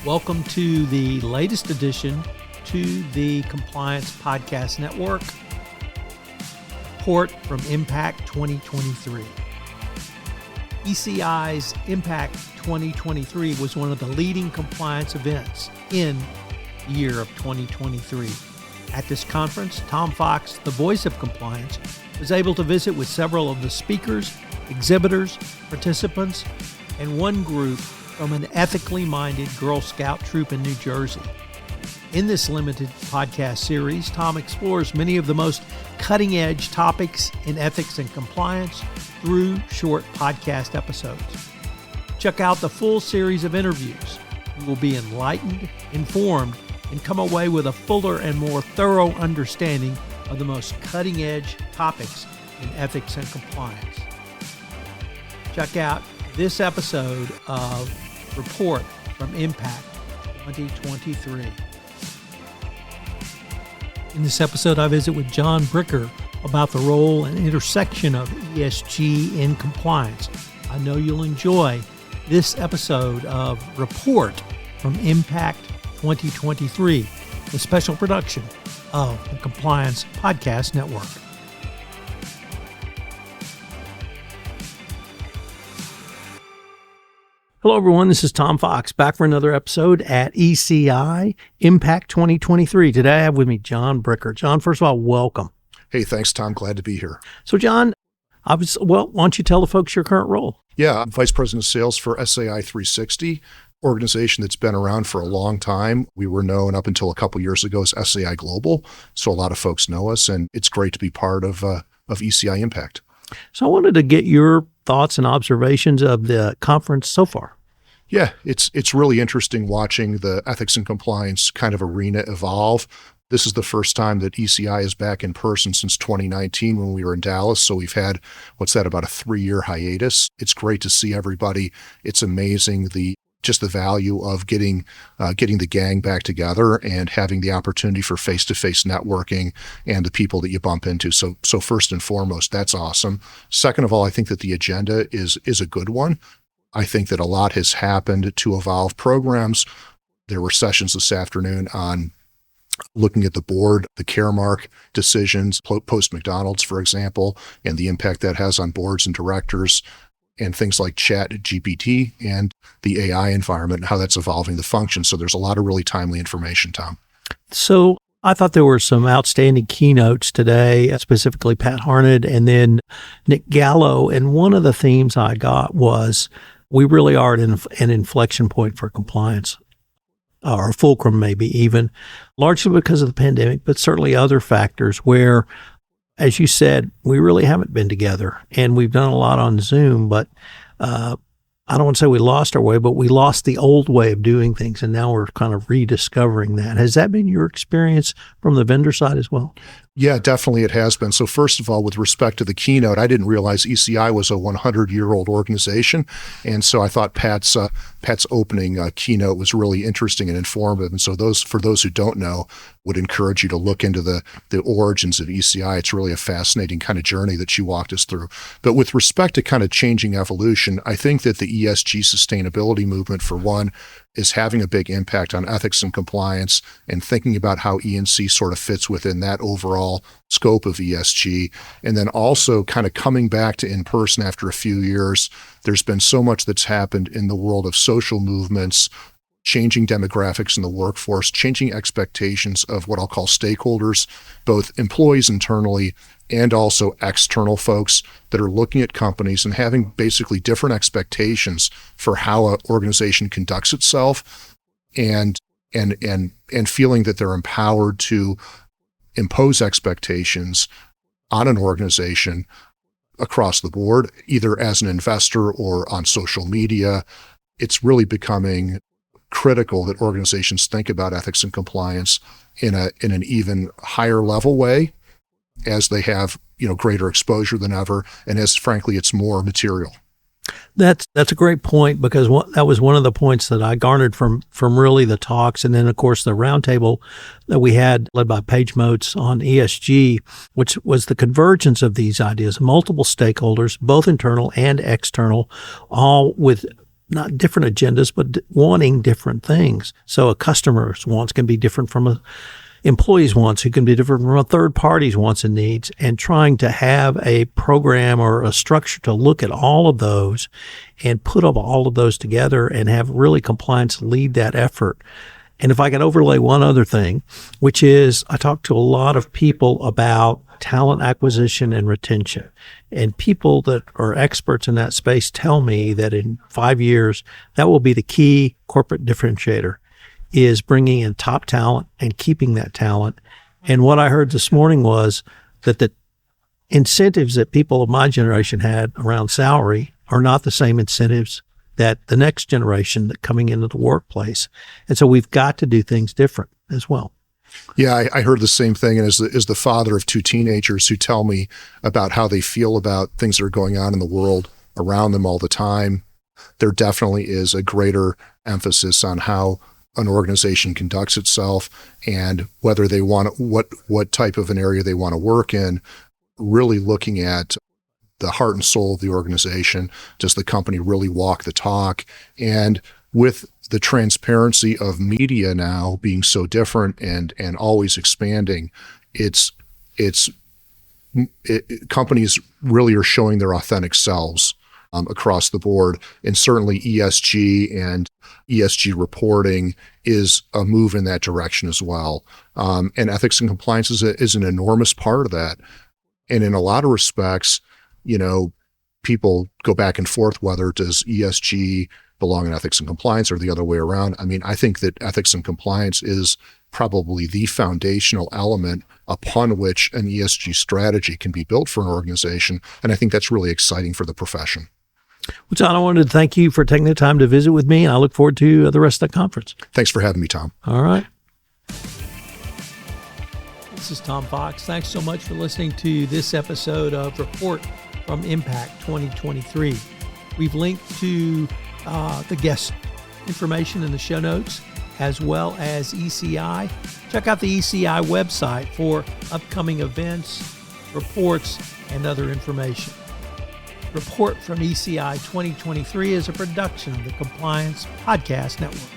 Welcome to the latest addition to the Compliance Podcast Network, report from Impact 2023. ECI's Impact 2023 was one of the leading compliance events in the year of 2023. At this conference, Tom Fox, the voice of compliance, was able to visit with several of the speakers, exhibitors, participants, and one group from an ethically minded Girl Scout troop in New Jersey. In this limited podcast series, Tom explores many of the most cutting-edge topics in ethics and compliance through short podcast episodes. Check out the full series of interviews. You will be enlightened, informed, and come away with a fuller and more thorough understanding of the most cutting-edge topics in ethics and compliance. Check out this episode of Report from Impact 2023. In this episode, I visit with John Bricker about the role and intersection of ESG in compliance. I know you'll enjoy this episode of Report from Impact 2023, the special production of the Compliance Podcast Network. Hello, everyone. This is Tom Fox, back for another episode at ECI Impact 2023. Today, I have with me John Bricker. John, first of all, welcome. Hey, thanks, Tom. Glad to be here. So, John, why don't you tell the folks your current role? Yeah, I'm Vice President of Sales for SAI 360, organization that's been around for a long time. We were known up until a couple years ago as SAI Global, so a lot of folks know us, and it's great to be part of ECI Impact. So I wanted to get your thoughts and observations of the conference so far. Yeah, it's really interesting watching the ethics and compliance kind of arena evolve. This is the first time that ECI is back in person since 2019 when we were in Dallas. So we've had, about a 3-year hiatus. It's great to see everybody. It's amazing the value of getting the gang back together and having the opportunity for face-to-face networking and the people that you bump into. So first and foremost, that's awesome. Second of all, I think that the agenda is a good one. I think that a lot has happened to evolve programs. There were sessions this afternoon on looking at the board, the Caremark decisions, post-McDonald's, for example, and the impact that has on boards and directors, and things like Chat GPT and the AI environment and how that's evolving the function. So there's a lot of really timely information, Tom. So I thought there were some outstanding keynotes today, specifically Pat Harned and then Nick Gallo. And one of the themes I got was we really are at an inflection point for compliance, or a fulcrum maybe even, largely because of the pandemic, but certainly other factors where, as you said, we really haven't been together, and we've done a lot on Zoom, but I don't want to say we lost our way, but we lost the old way of doing things, and now we're kind of rediscovering that. Has that been your experience from the vendor side as well? Yeah, definitely it has been. So first of all, with respect to the keynote, I didn't realize ECI was a 100-year-old organization. And so I thought Pat's opening keynote was really interesting and informative. And so for those who don't know, would encourage you to look into the origins of ECI. It's really a fascinating kind of journey that she walked us through. But with respect to kind of changing evolution, I think that the ESG sustainability movement, for one, is having a big impact on ethics and compliance and thinking about how E&C sort of fits within that overall scope of ESG. And then also kind of coming back to in-person after a few years, there's been so much that's happened in the world of social movements, changing demographics in the workforce, changing expectations of what I'll call stakeholders, both employees internally and also external folks that are looking at companies and having basically different expectations for how an organization conducts itself, and feeling that they're empowered to impose expectations on an organization across the board, either as an investor or on social media. It's really becoming critical that organizations think about ethics and compliance in an even higher level way as they have, greater exposure than ever, and as frankly it's more material. That's a great point, because that was one of the points that I garnered from really the talks, and then of course the roundtable that we had led by Paige Motes on ESG, which was the convergence of these ideas, multiple stakeholders, both internal and external, all with not different agendas, but wanting different things. So a customer's wants can be different from a employees' wants, who can be different from a third party's wants and needs, and trying to have a program or a structure to look at all of those and put up all of those together and have really compliance lead that effort. And if I can overlay one other thing, which is I talk to a lot of people about talent acquisition and retention. And people that are experts in that space tell me that in 5 years, that will be the key corporate differentiator, is bringing in top talent and keeping that talent. And what I heard this morning was that the incentives that people of my generation had around salary are not the same incentives that the next generation that coming into the workplace. And so we've got to do things different as well. Yeah, I heard the same thing. And as the father of 2 teenagers who tell me about how they feel about things that are going on in the world around them all the time, there definitely is a greater emphasis on how an organization conducts itself and whether they want what type of an area they want to work in, really looking at the heart and soul of the organization. Does the company really walk the talk? And with the transparency of media now being so different and always expanding, companies really are showing their authentic selves across the board. And certainly ESG and ESG reporting is a move in that direction as well. And ethics and compliance is an enormous part of that. And in a lot of respects, people go back and forth whether does ESG belong in ethics and compliance or the other way around. I mean, I think that ethics and compliance is probably the foundational element upon which an ESG strategy can be built for an organization. And I think that's really exciting for the profession. Well, John, I wanted to thank you for taking the time to visit with me, and I look forward to the rest of the conference. Thanks for having me, Tom. All right. This is Tom Fox. Thanks so much for listening to this episode of Report from Impact 2023. We've linked to the guest information in the show notes, as well as ECI. Check out the ECI website for upcoming events, reports, and other information. Report from ECI 2023 is a production of the Compliance Podcast Network.